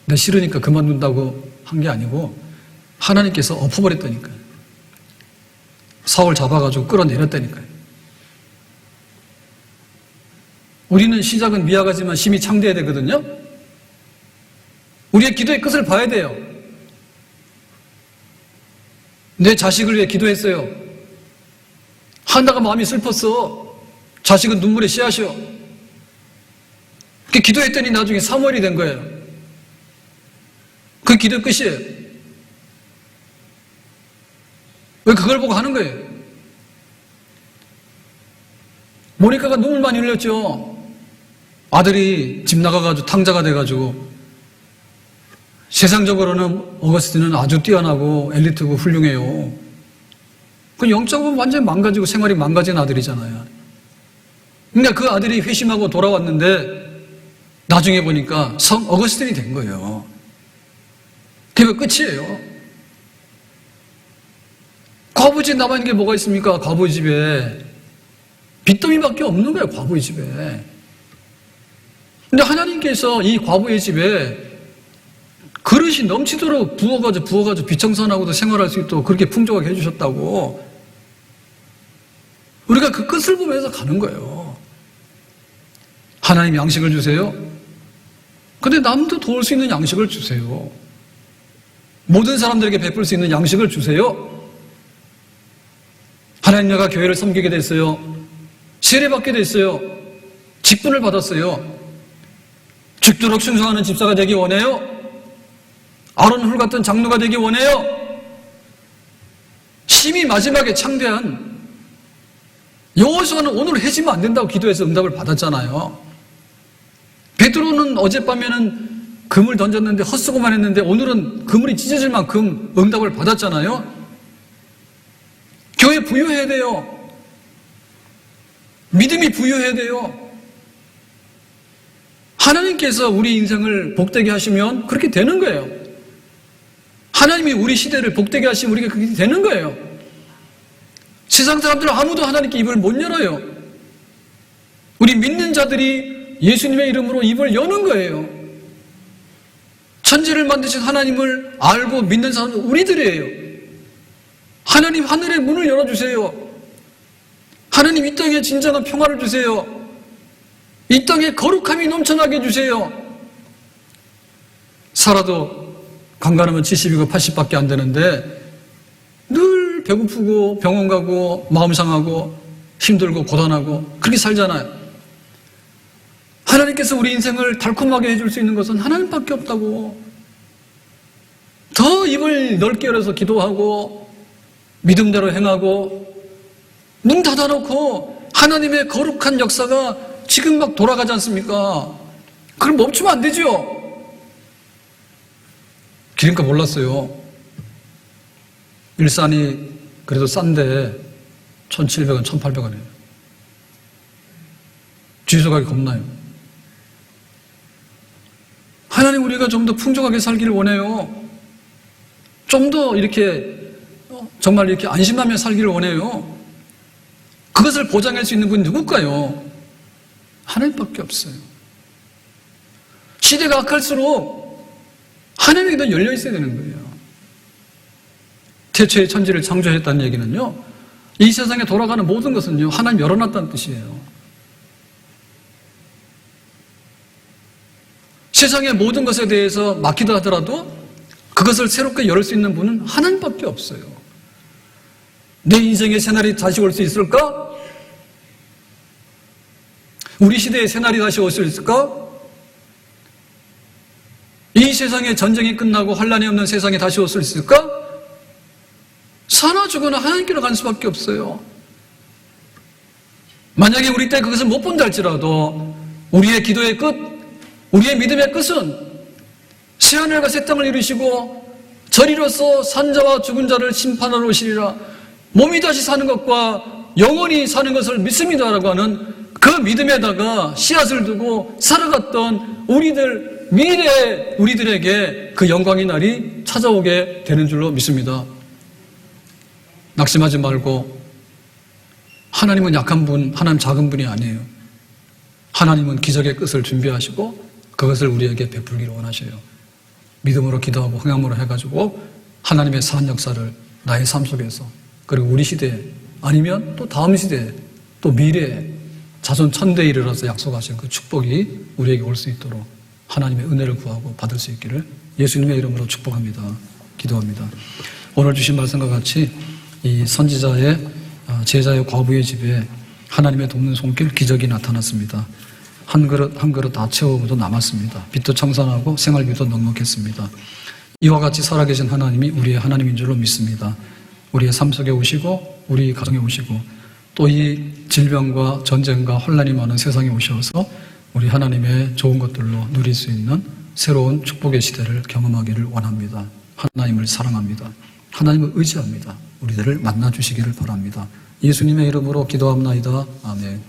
내 싫으니까 그만둔다고 한 게 아니고 하나님께서 엎어버렸다니까요. 사울 잡아가지고 끌어내렸다니까요. 우리는 시작은 미약하지만 심히 창대해야 되거든요. 우리의 기도의 끝을 봐야 돼요. 내 자식을 위해 기도했어요. 한나가 마음이 슬펐어. 자식은 눈물의 씨앗이요. 그렇게 기도했더니 나중에 사무엘이 된 거예요. 그 기도 끝이에요. 왜 그걸 보고 하는 거예요? 모니카가 눈물 많이 흘렸죠. 아들이 집 나가가지고 탕자가 돼가지고, 세상적으로는 어거스틴은 아주 뛰어나고 엘리트고 훌륭해요. 그 영적으로 완전히 망가지고 생활이 망가진 아들이잖아요. 그러니까 그 아들이 회심하고 돌아왔는데 나중에 보니까 성 어거스틴이 된 거예요. 그게 끝이에요. 과부집 남아있는 게 뭐가 있습니까? 과부의 집에 빚더미밖에 없는 거예요. 과부의 집에. 근데 하나님께서 이 과부의 집에 그릇이 넘치도록 부어가지고 비청산하고도 생활할 수 있도록 그렇게 풍족하게 해주셨다고. 우리가 그 끝을 보면서 가는 거예요. 하나님 양식을 주세요. 근데 남도 도울 수 있는 양식을 주세요. 모든 사람들에게 베풀 수 있는 양식을 주세요. 하나님 내가 교회를 섬기게 됐어요. 세례받게 됐어요. 직분을 받았어요. 죽도록 충성하는 집사가 되기 원해요? 아론 훌 같은 장로가 되기 원해요? 심히 마지막에 창대한 여호수아는 오늘 해지면 안 된다고 기도해서 응답을 받았잖아요. 베드로는 어젯밤에는 금을 던졌는데 헛수고만 했는데 오늘은 그물이 찢어질 만큼 응답을 받았잖아요. 교회 부유해야 돼요. 믿음이 부유해야 돼요. 하나님께서 우리 인생을 복되게 하시면 그렇게 되는 거예요. 하나님이 우리 시대를 복되게 하시면 우리가 그렇게 되는 거예요. 세상 사람들은 아무도 하나님께 입을 못 열어요. 우리 믿는 자들이 예수님의 이름으로 입을 여는 거예요. 천지를 만드신 하나님을 알고 믿는 사람은 우리들이에요. 하나님 하늘의 문을 열어주세요. 하나님 이 땅에 진정한 평화를 주세요. 이 땅에 거룩함이 넘쳐나게 해주세요. 살아도 강간하면 70이고 80밖에 안 되는데 늘 배고프고 병원 가고 마음 상하고 힘들고 고단하고 그렇게 살잖아요. 하나님께서 우리 인생을 달콤하게 해줄 수 있는 것은 하나님밖에 없다고. 더 입을 넓게 열어서 기도하고 믿음대로 행하고 눈 닫아놓고 하나님의 거룩한 역사가 지금 막 돌아가지 않습니까? 그걸 멈추면 안 되죠. 기름값 올랐어요. 일산이 그래도 싼데 1,700원, 1,800원이에요. 주유소 가기 겁나요. 하나님 우리가 좀 더 풍족하게 살기를 원해요. 좀 더 이렇게 정말 이렇게 안심하며 살기를 원해요. 그것을 보장할 수 있는 분이 누굴까요? 하나님밖에 없어요. 시대가 악할수록 하나님에게 더 열려 있어야 되는 거예요. 태초에 천지를 창조했다는 얘기는요, 이 세상에 돌아가는 모든 것은요, 하나님 열어놨다는 뜻이에요. 세상의 모든 것에 대해서 막히다 하더라도 그것을 새롭게 열을 수 있는 분은 하나님밖에 없어요. 내 인생의 새날이 다시 올 수 있을까? 우리 시대에 새날이 다시 올 수 있을까? 이 세상에 전쟁이 끝나고 환란이 없는 세상에 다시 올 수 있을까? 사나 죽거나 하나님께로 갈 수밖에 없어요. 만약에 우리 때 그것을 못 본다 할지라도 우리의 기도의 끝, 우리의 믿음의 끝은 새하늘과 새 땅을 이루시고 저리로서 산자와 죽은 자를 심판하러 오시리라, 몸이 다시 사는 것과 영원히 사는 것을 믿습니다라고 하는 그 믿음에다가 씨앗을 두고 살아갔던 우리들, 미래의 우리들에게 그 영광의 날이 찾아오게 되는 줄로 믿습니다. 낙심하지 말고, 하나님은 약한 분, 하나님 작은 분이 아니에요. 하나님은 기적의 끝을 준비하시고 그것을 우리에게 베풀기를 원하셔요. 믿음으로 기도하고 흥함으로 해가지고 하나님의 산 역사를 나의 삶 속에서, 그리고 우리 시대에, 아니면 또 다음 시대에, 또 미래에 자손 천대에 이르러서 약속하신 그 축복이 우리에게 올 수 있도록 하나님의 은혜를 구하고 받을 수 있기를 예수님의 이름으로 축복합니다. 기도합니다. 오늘 주신 말씀과 같이 이 선지자의 제자의 과부의 집에 하나님의 돕는 손길, 기적이 나타났습니다. 한 그릇 한 그릇 다 채우고도 남았습니다. 빚도 청산하고 생활비도 넉넉했습니다. 이와 같이 살아계신 하나님이 우리의 하나님인 줄로 믿습니다. 우리의 삶 속에 오시고 우리 가정에 오시고 또 이 질병과 전쟁과 혼란이 많은 세상에 오셔서 우리 하나님의 좋은 것들로 누릴 수 있는 새로운 축복의 시대를 경험하기를 원합니다. 하나님을 사랑합니다. 하나님을 의지합니다. 우리들을 만나주시기를 바랍니다. 예수님의 이름으로 기도합나이다. 아멘.